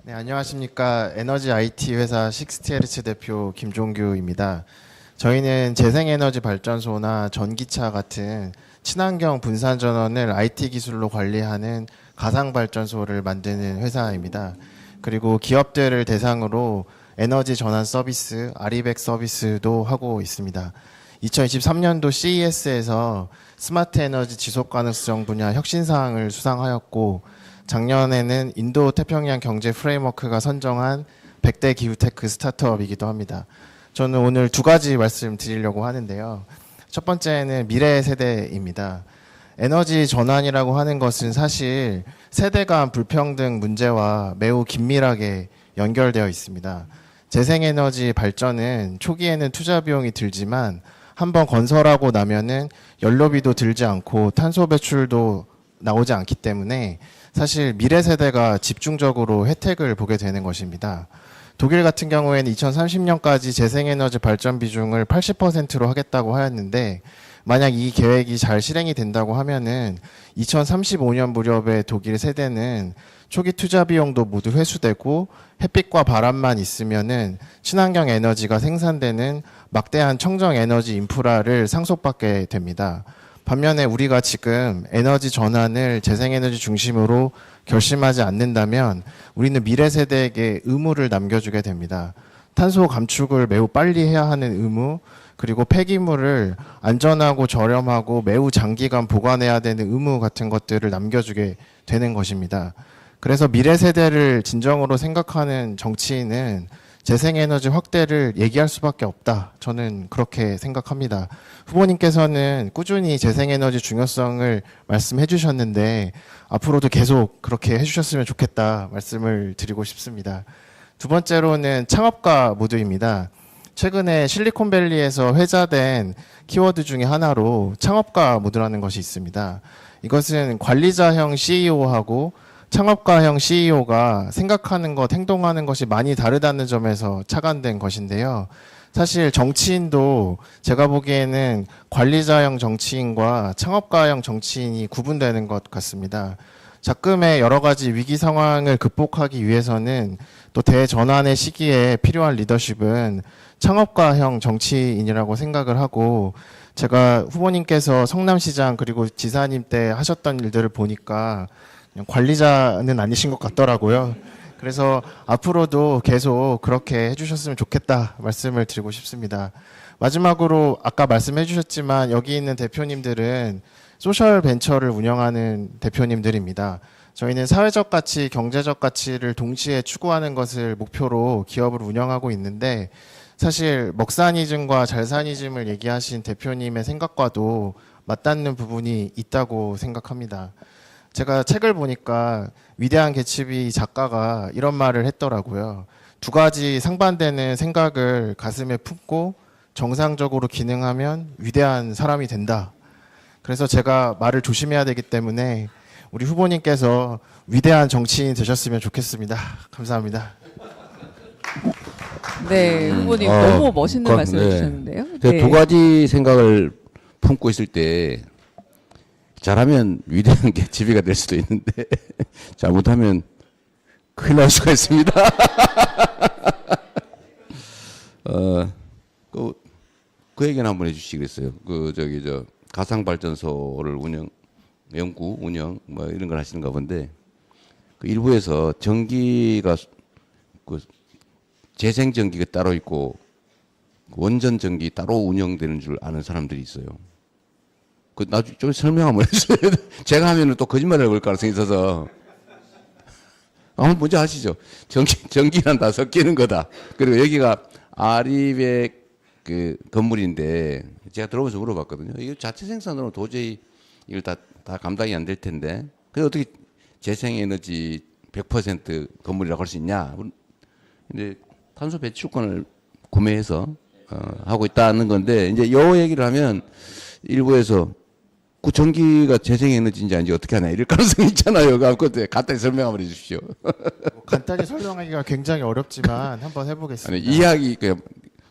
네, 안녕하십니까. 에너지 IT 회사 식스티헤르츠 대표 김종규입니다. 저희는 재생에너지 발전소나 전기차 같은 친환경 분산 전원을 IT 기술로 관리하는 가상 발전소를 만드는 회사입니다. 그리고 기업들을 대상으로 에너지 전환 서비스, 아리백 서비스도 하고 있습니다. 2023년도 CES에서 스마트 에너지 지속 가능성 분야 혁신상을 수상하였고, 작년에는 인도 태평양 경제 프레임워크가 선정한 100대 기후테크 스타트업이기도 합니다. 저는 오늘 두 가지 말씀드리려고 하는데요. 첫 번째는 미래 세대입니다. 에너지 전환이라고 하는 것은 사실 세대 간 불평등 문제와 매우 긴밀하게 연결되어 있습니다. 재생에너지 발전은 초기에는 투자 비용이 들지만 한번 건설하고 나면은 연료비도 들지 않고 탄소 배출도 나오지 않기 때문에 사실 미래 세대가 집중적으로 혜택을 보게 되는 것입니다. 독일 같은 경우에는 2030년까지 재생에너지 발전 비중을 80%로 하겠다고 하였는데, 만약 이 계획이 잘 실행이 된다고 하면은 2035년 무렵에 독일 세대는 초기 투자 비용도 모두 회수되고 햇빛과 바람만 있으면은 친환경 에너지가 생산되는 막대한 청정 에너지 인프라를 상속받게 됩니다. 반면에 우리가 지금 에너지 전환을 재생에너지 중심으로 결심하지 않는다면 우리는 미래 세대에게 의무를 남겨주게 됩니다. 탄소 감축을 매우 빨리 해야 하는 의무, 그리고 폐기물을 안전하고 저렴하고 매우 장기간 보관해야 되는 의무 같은 것들을 남겨주게 되는 것입니다. 그래서 미래 세대를 진정으로 생각하는 정치인은 재생에너지 확대를 얘기할 수밖에 없다. 저는 그렇게 생각합니다. 후보님께서는 꾸준히 재생에너지 중요성을 말씀해 주셨는데 앞으로도 계속 그렇게 해주셨으면 좋겠다 말씀을 드리고 싶습니다. 두 번째로는 창업가 모드입니다. 최근에 실리콘밸리에서 회자된 키워드 중에 하나로 창업가 모드라는 것이 있습니다. 이것은 관리자형 CEO하고 창업가형 CEO가 생각하는 것, 행동하는 것이 많이 다르다는 점에서 착안된 것인데요. 사실 정치인도 제가 보기에는 관리자형 정치인과 창업가형 정치인이 구분되는 것 같습니다. 작금의 여러 가지 위기 상황을 극복하기 위해서는 또 대전환의 시기에 필요한 리더십은 창업가형 정치인이라고 생각을 하고, 제가 후보님께서 성남시장 그리고 지사님 때 하셨던 일들을 보니까 관리자는 아니신 것 같더라고요. 그래서 앞으로도 계속 그렇게 해주셨으면 좋겠다 말씀을 드리고 싶습니다. 마지막으로 아까 말씀해 주셨지만 여기 있는 대표님들은 소셜 벤처를 운영하는 대표님들입니다. 저희는 사회적 가치, 경제적 가치를 동시에 추구하는 것을 목표로 기업을 운영하고 있는데, 사실 먹사니즘과 잘사니즘을 얘기하신 대표님의 생각과도 맞닿는 부분이 있다고 생각합니다. 제가 책을 보니까 위대한 개츠비 작가가 이런 말을 했더라고요. 두 가지 상반되는 생각을 가슴에 품고 정상적으로 기능하면 위대한 사람이 된다. 그래서 제가 말을 조심해야 되기 때문에 우리 후보님께서 위대한 정치인이 되셨으면 좋겠습니다. 감사합니다. 네, 후보님 너무 멋있는 말씀 해주셨는데요. 네. 두 가지 생각을 품고 있을 때 잘하면 위대한 게 지비가 될 수도 있는데 잘못하면 큰일 날 수가 있습니다. 그 얘기는 한번 해주시겠어요? 가상 발전소를 연구, 운영 뭐 이런 걸 하시는가 본데, 그 일부에서 전기가 재생 전기가 따로 있고 원전 전기 따로 운영되는 줄 아는 사람들이 있어요. 나중에 좀 설명 한번 해주세요. 제가 하면은 또 거짓말을 걸 가능성이 있어서. 한번 먼저 하시죠. 전기랑 다 섞이는 거다. 그리고 여기가 아리백 건물인데, 제가 들어오면서 물어봤거든요. 이거 자체 생산으로 도저히 이걸 다 감당이 안 될 텐데, 그래 어떻게 재생에너지 100% 건물이라고 할 수 있냐. 근데 탄소 배출권을 구매해서 하고 있다는 건데, 이제 요 얘기를 하면 일부에서 그 전기가 재생에너지인지 아닌지 어떻게 하나 이럴 가능성이 있잖아요. 그때 간단히 설명 한번 해주십시오. 간단히 설명하기가 굉장히 어렵지만 한번 해보겠습니다. 이해하기,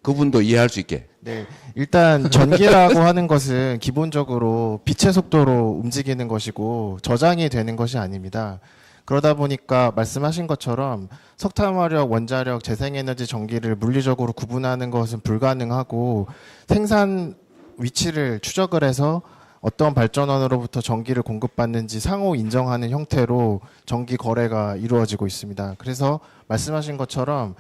그분도 이해할 수 있게. 네, 일단 전기라고 하는 것은 기본적으로 빛의 속도로 움직이는 것이고 저장이 되는 것이 아닙니다. 그러다 보니까 말씀하신 것처럼 석탄화력, 원자력, 재생에너지, 전기를 물리적으로 구분하는 것은 불가능하고 생산 위치를 추적을 해서 어떤 발전원으로부터 전기를 공급받는지 상호 인정하는 형태로 전기 거래가 이루어지고 있습니다. 그래서 말씀하신 것처럼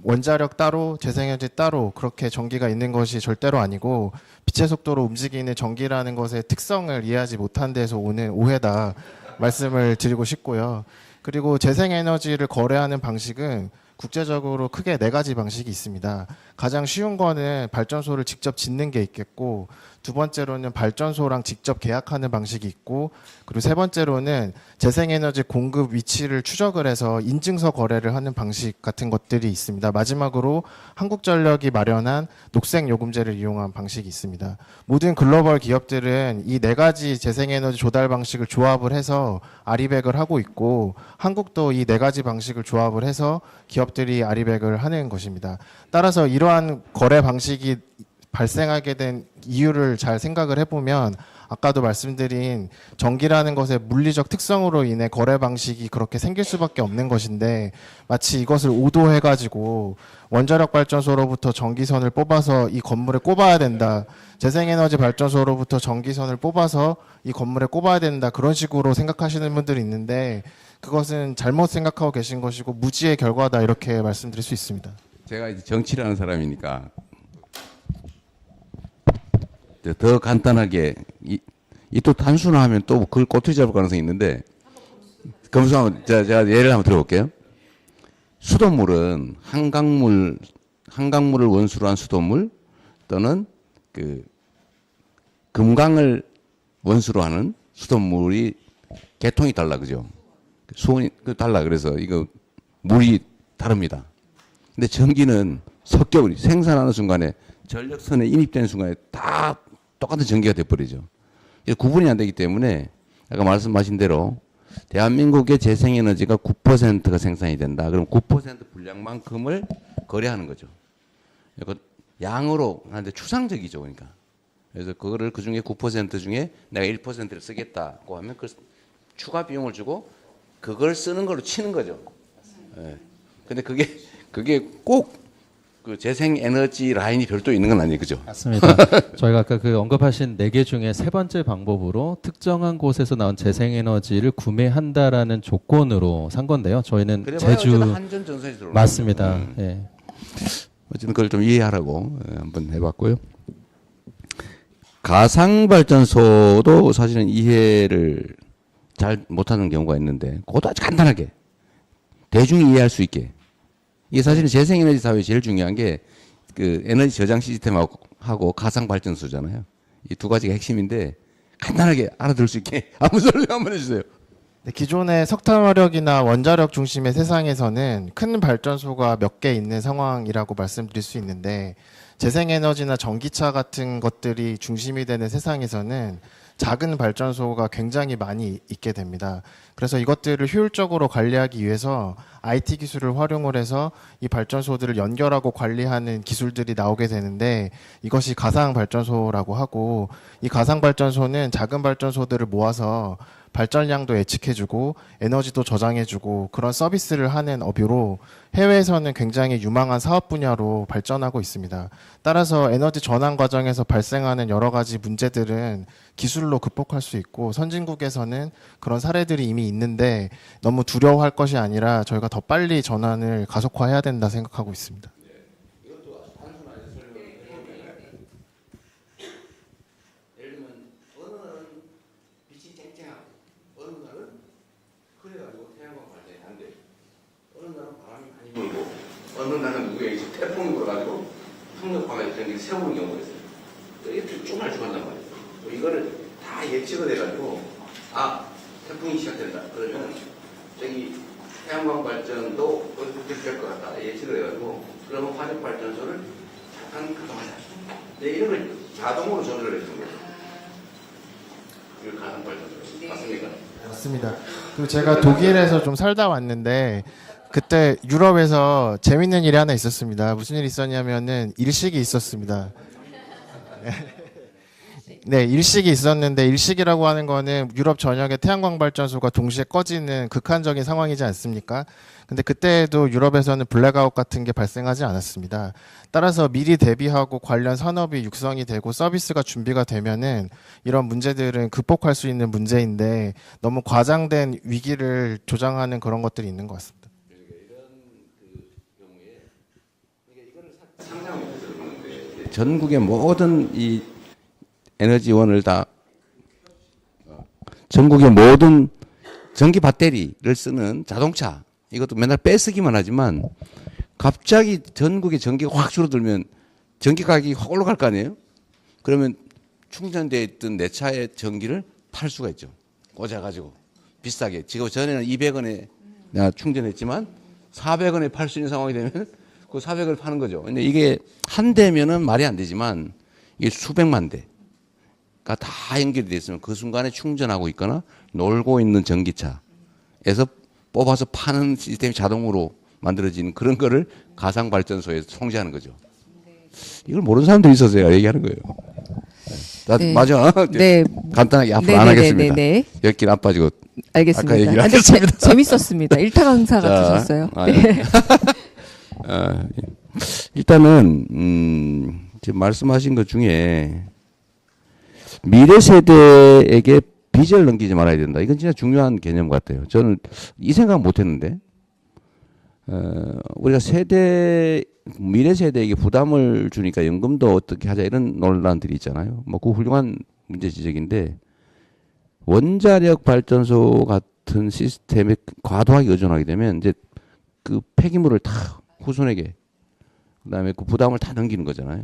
원자력 따로, 재생에너지 따로 그렇게 전기가 있는 것이 절대로 아니고 빛의 속도로 움직이는 전기라는 것의 특성을 이해하지 못한 데서 오는 오해다 말씀을 드리고 싶고요. 그리고 재생에너지를 거래하는 방식은 국제적으로 크게 네 가지 방식이 있습니다. 가장 쉬운 거는 발전소를 직접 짓는 게 있겠고, 두 번째로는 발전소랑 직접 계약하는 방식이 있고, 그리고 세 번째로는 재생에너지 공급 위치를 추적을 해서 인증서 거래를 하는 방식 같은 것들이 있습니다. 마지막으로 한국전력이 마련한 녹색요금제를 이용한 방식이 있습니다. 모든 글로벌 기업들은 이 네 가지 재생에너지 조달 방식을 조합을 해서 아리백을 하고 있고, 한국도 이 네 가지 방식을 조합을 해서 기업들이 아리백을 하는 것입니다. 따라서 이러한 거래 방식이 발생하게 된 이유를 잘 생각을 해보면 아까도 말씀드린 전기라는 것의 물리적 특성으로 인해 거래 방식이 그렇게 생길 수밖에 없는 것인데, 마치 이것을 오도해가지고 원자력 발전소로부터 전기선을 뽑아서 이 건물에 꼽아야 된다, 재생에너지 발전소로부터 전기선을 뽑아서 이 건물에 꼽아야 된다, 그런 식으로 생각하시는 분들이 있는데 그것은 잘못 생각하고 계신 것이고 무지의 결과다, 이렇게 말씀드릴 수 있습니다. 제가 이제 정치를 하는 사람이니까 더 간단하게 이 또 단순화하면 또 그걸 꼬투리 잡을 가능성이 있는데, 검수하면 제가 예를 한번 들어볼게요. 수돗물은 한강물을 원수로 한 수돗물 또는 그 금강을 원수로 하는 수돗물이 계통이 달라, 그죠? 수온이 달라. 그래서 이거 물이 다릅니다. 근데 전기는 섞여버리, 생산하는 순간에 전력선에 인입되는 순간에 다 똑같은 전기가 돼버리죠. 구분이 안 되기 때문에 아까 말씀하신 대로 대한민국의 재생에너지가 9%가 생산이 된다. 그럼 9% 분량만큼을 거래하는 거죠. 이거 양으로 하는데 추상적이죠, 그러니까. 그래서 그거를 그 중에 9% 중에 내가 1%를 쓰겠다고 하면 그 추가 비용을 주고 그걸 쓰는 걸로 치는 거죠. 예. 근데 그게 꼭 그 재생에너지 라인이 별도 있는 건 아니에요, 그죠? 맞습니다. 저희가 아까 그 언급하신 4개 중에 세 번째 방법으로 특정한 곳에서 나온 재생에너지를 구매한다라는 조건으로 산 건데요. 저희는 제주 한전 전선이 들어오는 맞습니다. 예. 어쨌든 그걸 좀 이해하라고 한번 해봤고요. 가상 발전소도 사실은 이해를 잘 못하는 경우가 있는데, 그것도 아주 간단하게 대중이 이해할 수 있게. 이게 사실은 재생에너지 사회에 제일 중요한 게 그 에너지 저장 시스템하고 가상 발전소잖아요. 이 두 가지가 핵심인데 간단하게 알아들을 수 있게 한번 설명 한번 해주세요. 네, 기존의 석탄화력이나 원자력 중심의 세상에서는 큰 발전소가 몇 개 있는 상황이라고 말씀드릴 수 있는데, 재생에너지나 전기차 같은 것들이 중심이 되는 세상에서는 작은 발전소가 굉장히 많이 있게 됩니다. 그래서 이것들을 효율적으로 관리하기 위해서 IT 기술을 활용을 해서 이 발전소들을 연결하고 관리하는 기술들이 나오게 되는데, 이것이 가상 발전소라고 하고, 이 가상 발전소는 작은 발전소들을 모아서 발전량도 예측해주고 에너지도 저장해주고 그런 서비스를 하는 업으로 해외에서는 굉장히 유망한 사업 분야로 발전하고 있습니다. 따라서 에너지 전환 과정에서 발생하는 여러 가지 문제들은 기술로 극복할 수 있고, 선진국에서는 그런 사례들이 이미 있는데 너무 두려워할 것이 아니라 저희가 더 빨리 전환을 가속화해야 된다 생각하고 있습니다. 어느 날은 누구에 서 태풍이 불어가지고 풍력파가 있던 게 세우는 경우가 있어요. 이렇게 쪼말 죽었단 말이에요. 이거를 다 예측을 해가지고, 아, 태풍이 시작된다. 그러면 저기 태양광 발전도 어떻게 될 것 같다. 예측을 해가지고, 그러면 화력 발전소를 잠깐 가동하자. 네, 이런 걸 자동으로 조절을 해주는 거예요. 이거 가상 발전소. 맞습니까? 맞습니다. 그리고 제가 독일에서 좀 살다 왔는데, 그때 유럽에서 재밌는 일이 하나 있었습니다. 무슨 일이 있었냐면은 일식이 있었습니다. 네, 일식이 있었는데 일식이라고 하는 거는 유럽 전역의 태양광 발전소가 동시에 꺼지는 극한적인 상황이지 않습니까? 근데 그때도 유럽에서는 블랙아웃 같은 게 발생하지 않았습니다. 따라서 미리 대비하고 관련 산업이 육성이 되고 서비스가 준비가 되면은 이런 문제들은 극복할 수 있는 문제인데 너무 과장된 위기를 조장하는 그런 것들이 있는 것 같습니다. 전국의 모든 이 에너지원을 다 전국의 모든 전기 배터리를 쓰는 자동차 이것도 맨날 빼쓰기만 하지만 갑자기 전국의 전기가 확 줄어들면 전기 가격이 확 올라갈 거 아니에요? 그러면 충전되어 있던 내 차의 전기를 팔 수가 있죠. 꽂아가지고 비싸게. 지금 전에는 200원에 내가 충전했지만 400원에 팔 수 있는 상황이 되면 그 400원을 파는 거죠. 근데 이게 한 대면은 말이 안 되지만 이게 수백만 대가 다 연결이 돼 있으면 그 순간에 충전하고 있거나 놀고 있는 전기차에서 뽑아서 파는 시스템이 자동으로 만들어지는 그런 거를 가상 발전소에서 통제하는 거죠. 이걸 모르는 사람들이 있어서 제가 얘기하는 거예요. 네. 맞아. 네. 간단하게 앞으로 안 하겠습니다. 네. 엮긴 안 빠지고. 알겠습니다. 아까 얘기를 근데 하셨습니다. 재밌었습니다. 일타 강사 자, 같으셨어요. 네. 일단은 지금 말씀하신 것 중에 미래 세대에게 빚을 넘기지 말아야 된다. 이건 진짜 중요한 개념 같아요. 저는 이 생각 못했는데 우리가 미래 세대에게 부담을 주니까 연금도 어떻게 하자 이런 논란들이 있잖아요. 뭐 그 훌륭한 문제 지적인데 원자력 발전소 같은 시스템에 과도하게 의존하게 되면 이제 그 폐기물을 다 후손에게 그다음에 그 부담을 다 넘기는 거잖아요.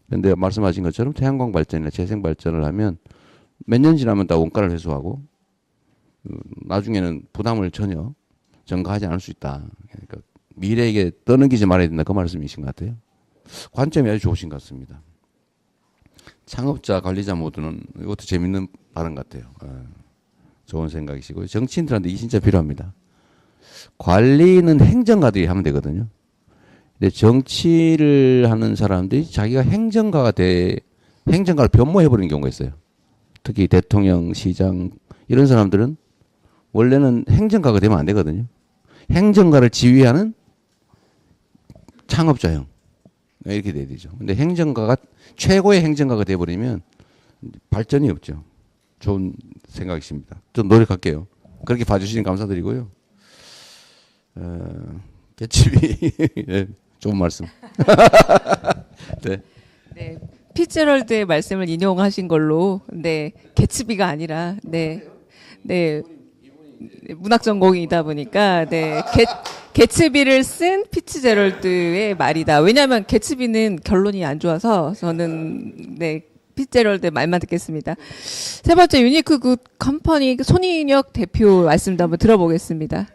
그런데 말씀하신 것처럼 태양광 발전이나 재생 발전을 하면 몇 년 지나면 다 원가를 회수하고 나중에는 부담을 전혀 전가하지 않을 수 있다. 그러니까 미래에게 떠넘기지 말아야 된다. 그 말씀이신 것 같아요. 관점이 아주 좋으신 것 같습니다. 창업자, 관리자 모두는 이것도 재밌는 발언 같아요. 좋은 생각이시고요. 정치인들한테 이게 진짜 필요합니다. 관리는 행정가들이 하면 되거든요. 근데 정치를 하는 사람들이 자기가 행정가를 변모해버리는 경우가 있어요. 특히 대통령, 시장 이런 사람들은 원래는 행정가가 되면 안 되거든요. 행정가를 지휘하는 창업자형 이렇게 돼야 되죠. 근데 행정가가 최고의 행정가가 돼버리면 발전이 없죠. 좋은 생각이십니다. 좀 노력할게요. 그렇게 봐주시니 감사드리고요. 개츠비 네, 좋은 말씀. 네. 네. 피츠럴드의 말씀을 인용하신 걸로, 네, 개츠비가 아니라, 네, 네, 문학 전공이다 보니까, 네, 개츠비를 쓴 피츠제럴드의 말이다. 왜냐하면 개츠비는 결론이 안 좋아서 저는 네. 피츠제럴드의 말만 듣겠습니다. 세 번째 유니크 굿 컴퍼니 손인혁 대표 말씀도 한번 들어보겠습니다.